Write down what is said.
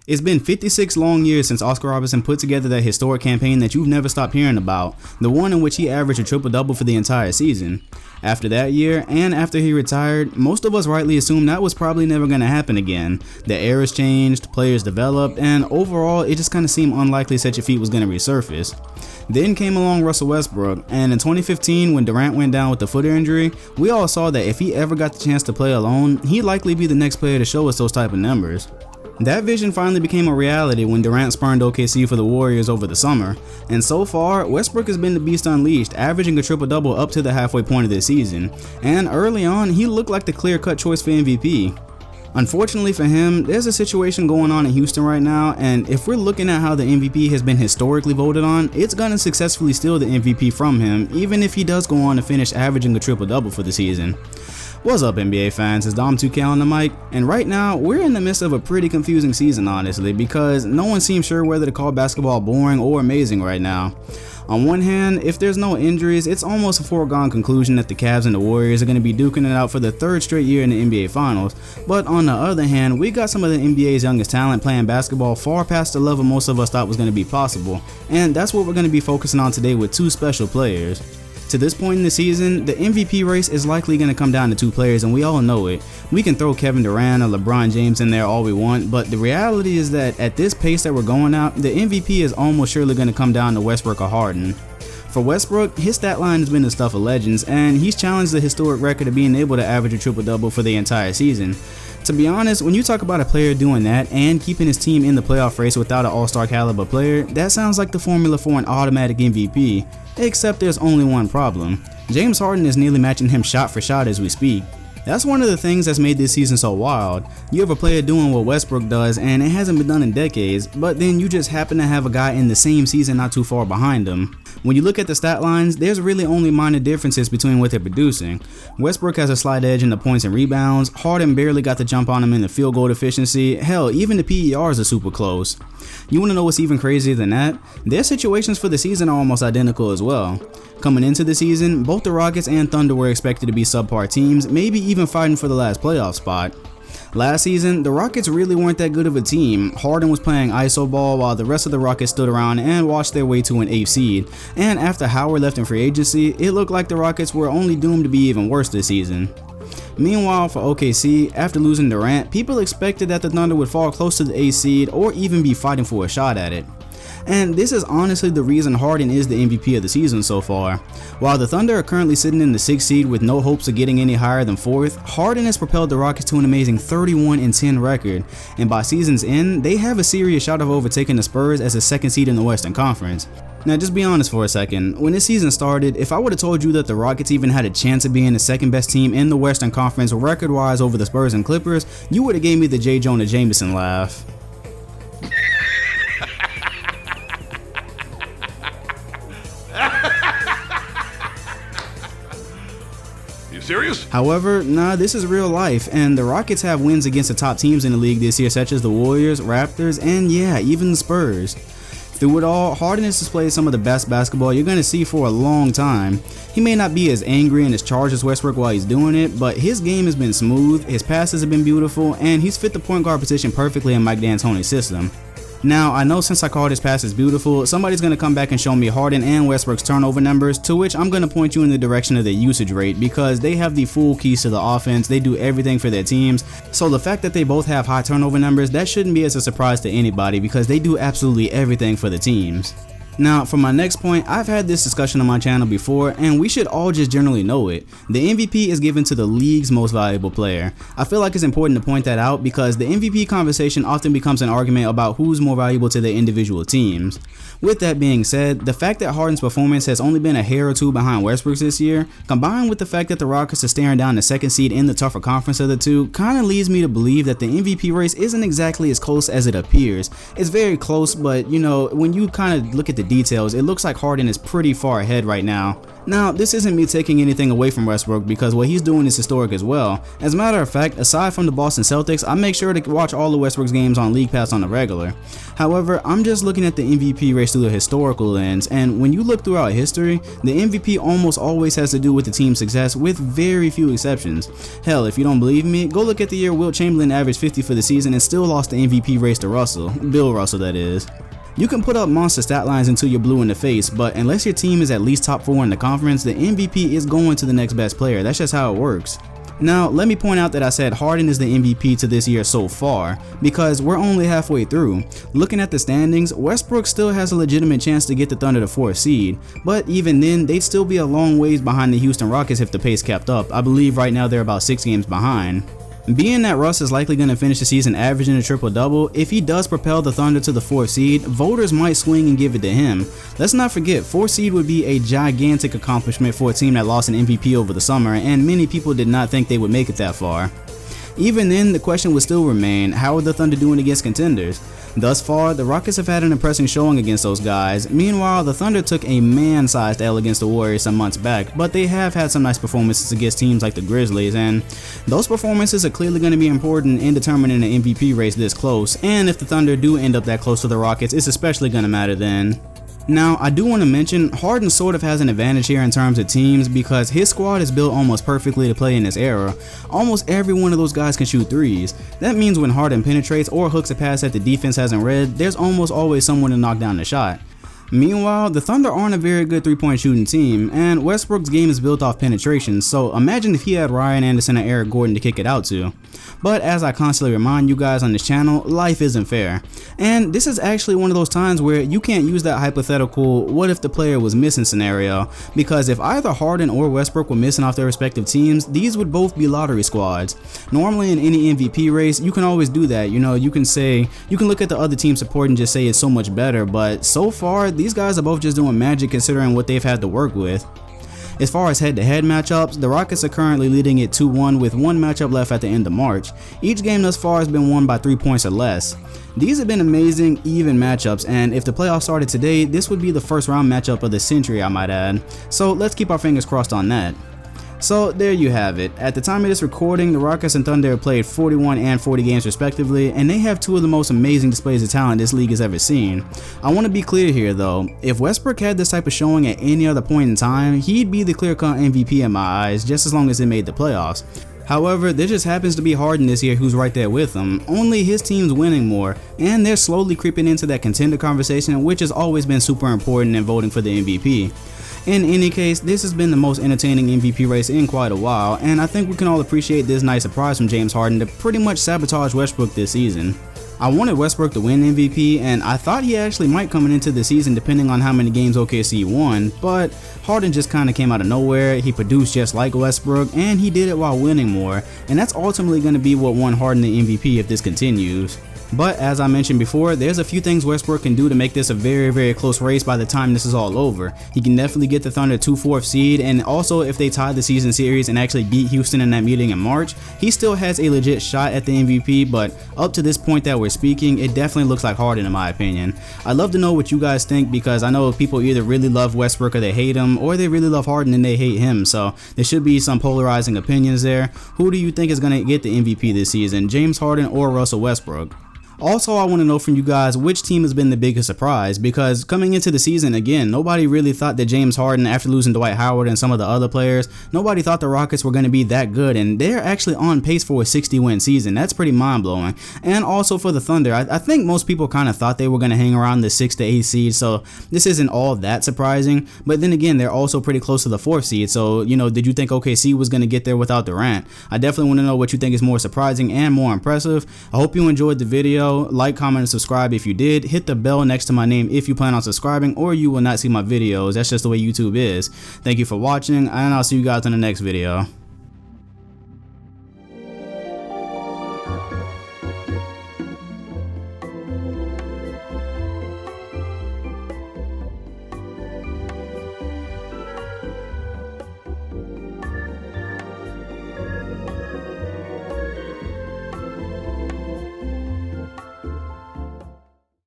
It's been 56 long years since Oscar Robertson put together that historic campaign that you've never stopped hearing about, the one in which he averaged a triple-double for the entire season. After that year, and after he retired, most of us rightly assumed that was probably never going to happen again. The eras changed, players developed, and overall it just kind of seemed unlikely such a feat was going to resurface. Then came along Russell Westbrook, and in 2015 when Durant went down with the foot injury, we all saw that if he ever got the chance to play alone, he'd likely be the next player to show us those type of numbers. That vision finally became a reality when Durant spurned OKC for the Warriors over the summer, and so far, Westbrook has been the beast unleashed, averaging a triple-double up to the halfway point of this season, and early on, he looked like the clear-cut choice for MVP. Unfortunately for him, there's a situation going on in Houston right now, and if we're looking at how the MVP has been historically voted on, it's gonna successfully steal the MVP from him, even if he does go on to finish averaging a triple-double for the season. What's up, NBA fans? It's Dom2K on the mic, and right now we're in the midst of a pretty confusing season, honestly, because no one seems sure whether to call basketball boring or amazing right now. On one hand, if there's no injuries, it's almost a foregone conclusion that the Cavs and the Warriors are going to be duking it out for the third straight year in the NBA Finals, but on the other hand, we got some of the NBA's youngest talent playing basketball far past the level most of us thought was going to be possible, and that's what we're going to be focusing on today with two special players. To this point in the season, the MVP race is likely going to come down to two players, and we all know it. We can throw Kevin Durant or LeBron James in there all we want, but the reality is that at this pace that we're going at, the MVP is almost surely going to come down to Westbrook or Harden. For Westbrook, his stat line has been the stuff of legends, and he's challenged the historic record of being able to average a triple-double for the entire season. To be honest, when you talk about a player doing that and keeping his team in the playoff race without an all-star caliber player, that sounds like the formula for an automatic MVP. Except there's only one problem. James Harden is nearly matching him shot for shot as we speak. That's one of the things that's made this season so wild. You have a player doing what Westbrook does and it hasn't been done in decades, but then you just happen to have a guy in the same season not too far behind him. When you look at the stat lines, there's really only minor differences between what they're producing. Westbrook has a slight edge in the points and rebounds, Harden barely got the jump on him in the field goal efficiency, hell, even the PERs are super close. You want to know what's even crazier than that? Their situations for the season are almost identical as well. Coming into the season, both the Rockets and Thunder were expected to be subpar teams, maybe even fighting for the last playoff spot. Last season, the Rockets really weren't that good of a team. Harden was playing iso ball while the rest of the Rockets stood around and watched their way to an 8th seed, and after Howard left in free agency, it looked like the Rockets were only doomed to be even worse this season. Meanwhile, for OKC, after losing Durant, people expected that the Thunder would fall close to the 8th seed or even be fighting for a shot at it. And this is honestly the reason Harden is the MVP of the season so far. While the Thunder are currently sitting in the 6th seed with no hopes of getting any higher than 4th, Harden has propelled the Rockets to an amazing 31-10 record, and by season's end, they have a serious shot of overtaking the Spurs as the 2nd seed in the Western Conference. Now just be honest for a second, when this season started, if I would have told you that the Rockets even had a chance of being the 2nd best team in the Western Conference record-wise over the Spurs and Clippers, you would have gave me the J. Jonah Jameson laugh. Serious? However, nah, this is real life, and the Rockets have wins against the top teams in the league this year, such as the Warriors, Raptors, and yeah, even the Spurs. Through it all, Harden has displayed some of the best basketball you're going to see for a long time. He may not be as angry and as charged as Westbrook while he's doing it, but his game has been smooth, his passes have been beautiful, and he's fit the point guard position perfectly in Mike D'Antoni's system. Now, I know since I called his passes beautiful, somebody's going to come back and show me Harden and Westbrook's turnover numbers, to which I'm going to point you in the direction of their usage rate, because they have the full keys to the offense, they do everything for their teams, so the fact that they both have high turnover numbers, that shouldn't be as a surprise to anybody, because they do absolutely everything for the teams. Now, for my next point, I've had this discussion on my channel before, and we should all just generally know it. The MVP is given to the league's most valuable player. I feel like it's important to point that out because the MVP conversation often becomes an argument about who's more valuable to their individual teams. With that being said, the fact that Harden's performance has only been a hair or two behind Westbrook's this year, combined with the fact that the Rockets are staring down the 2nd seed in the tougher conference of the two, kinda leads me to believe that the MVP race isn't exactly as close as it appears. It's very close, but you know, when you kinda look at the details, it looks like Harden is pretty far ahead right now. Now, this isn't me taking anything away from Westbrook because what he's doing is historic as well. As a matter of fact, aside from the Boston Celtics, I make sure to watch all of Westbrook's games on League Pass on the regular. However, I'm just looking at the MVP race through a historical lens, and when you look throughout history, the MVP almost always has to do with the team's success with very few exceptions. Hell, if you don't believe me, go look at the year Wilt Chamberlain averaged 50 for the season and still lost the MVP race to Russell. Bill Russell, that is. You can put up monster stat lines until you're blue in the face, but unless your team is at least top 4 in the conference, the MVP is going to the next best player. That's just how it works. Now, let me point out that I said Harden is the MVP to this year so far, because we're only halfway through. Looking at the standings, Westbrook still has a legitimate chance to get the Thunder the 4th seed, but even then, they'd still be a long ways behind the Houston Rockets if the pace kept up. I believe right now they're about 6 games behind. Being that Russ is likely going to finish the season averaging a triple-double, if he does propel the Thunder to the 4th seed, voters might swing and give it to him. Let's not forget, 4th seed would be a gigantic accomplishment for a team that lost an MVP over the summer, and many people did not think they would make it that far. Even then, the question would still remain, how are the Thunder doing against contenders? Thus far, the Rockets have had an impressive showing against those guys. Meanwhile, the Thunder took a man-sized L against the Warriors some months back, but they have had some nice performances against teams like the Grizzlies, and those performances are clearly going to be important in determining the MVP race this close, and if the Thunder do end up that close to the Rockets, it's especially going to matter then. Now, I do want to mention, Harden sort of has an advantage here in terms of teams because his squad is built almost perfectly to play in this era. Almost every one of those guys can shoot threes. That means when Harden penetrates or hooks a pass that the defense hasn't read, there's almost always someone to knock down the shot. Meanwhile, the Thunder aren't a very good three-point shooting team, and Westbrook's game is built off penetration, so imagine if he had Ryan Anderson and Eric Gordon to kick it out to. But as I constantly remind you guys on this channel, life isn't fair. And this is actually one of those times where you can't use that hypothetical what if the player was missing scenario, because if either Harden or Westbrook were missing off their respective teams, these would both be lottery squads. Normally in any MVP race, you can always do that, you can look at the other team's support and just say it's so much better, but so far, these guys are both just doing magic considering what they've had to work with. As far as head-to-head matchups, the Rockets are currently leading it 2-1 with one matchup left at the end of March. Each game thus far has been won by 3 points or less. These have been amazing, even matchups, and if the playoffs started today, this would be the first round matchup of the century, I might add. So let's keep our fingers crossed on that. So there you have it. At the time of this recording, the Rockets and Thunder have played 41 and 40 games respectively, and they have two of the most amazing displays of talent this league has ever seen. I want to be clear here though, if Westbrook had this type of showing at any other point in time, he'd be the clear-cut MVP in my eyes, just as long as they made the playoffs. However, there just happens to be Harden this year who's right there with him, only his team's winning more, and they're slowly creeping into that contender conversation, which has always been super important in voting for the MVP. In any case, this has been the most entertaining MVP race in quite a while, and I think we can all appreciate this nice surprise from James Harden to pretty much sabotage Westbrook this season. I wanted Westbrook to win MVP, and I thought he actually might coming into the season depending on how many games OKC won, but Harden just kinda came out of nowhere. He produced just like Westbrook, and he did it while winning more, and that's ultimately going to be what won Harden the MVP if this continues. But as I mentioned before, there's a few things Westbrook can do to make this a very, very close race by the time this is all over. He can definitely get the Thunder to 4th seed, and also if they tie the season series and actually beat Houston in that meeting in March, he still has a legit shot at the MVP, but up to this point that we're speaking, it definitely looks like Harden in my opinion. I'd love to know what you guys think, because I know people either really love Westbrook or they hate him, or they really love Harden and they hate him, so there should be some polarizing opinions there. Who do you think is going to get the MVP this season, James Harden or Russell Westbrook? Also, I want to know from you guys which team has been the biggest surprise, because coming into the season, again, nobody really thought that James Harden, after losing Dwight Howard and some of the other players, nobody thought the Rockets were going to be that good, and they're actually on pace for a 60-win season. That's pretty mind-blowing. And also for the Thunder, I think most people kind of thought they were going to hang around the 6th to 8th seed, so this isn't all that surprising, but then again, they're also pretty close to the 4th seed, so, did you think OKC was going to get there without Durant? I definitely want to know what you think is more surprising and more impressive. I hope you enjoyed the video. Like, comment, and subscribe if you did. Hit the bell next to my name if you plan on subscribing, or you will not see my videos. That's just the way YouTube is. Thank you for watching, and I'll see you guys in the next video.